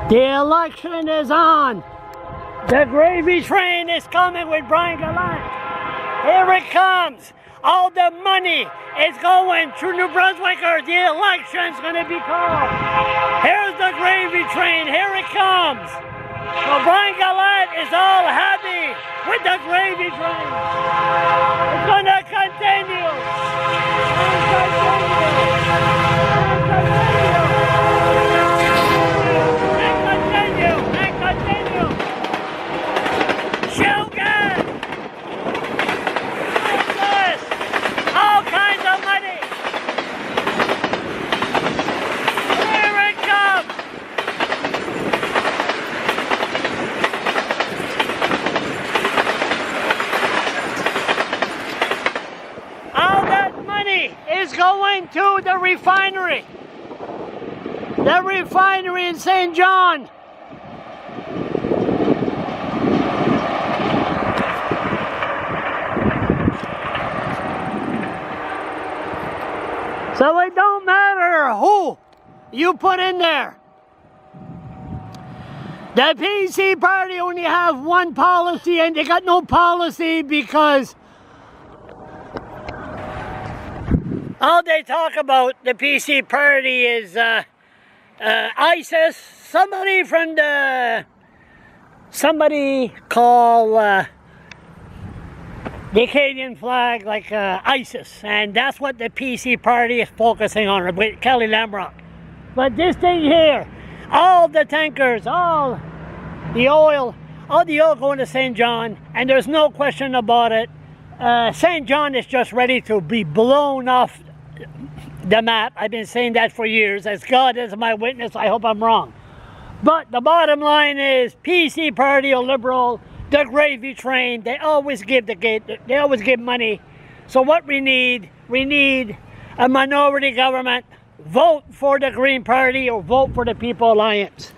The election is on. The gravy train is coming with Brian Gallant. Here it comes. All the money is going through New Brunswickers. The election's going to be called. Here's the gravy train. Here it comes. So Brian Gallant is all happy with the gravy train. It's going to continue. Is going to the refinery in St. John. So it don't matter who you put in there. The PC party only have one policy, and they got no policy because all they talk about, the PC party, is ISIS. Somebody call the Acadian flag like ISIS, and that's what the PC party is focusing on with Kelly Lamrock. But this thing here, all the tankers, all the oil going to St. John, and there's no question about it. St. John is just ready to be blown off the map. I've been saying that for years. As God is my witness, I hope I'm wrong. But the bottom line is, PC party or liberal, the gravy train, they always give money. So what we need a minority government. Vote for the Green Party or vote for the People Alliance.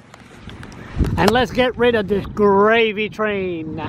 And let's get rid of this gravy train.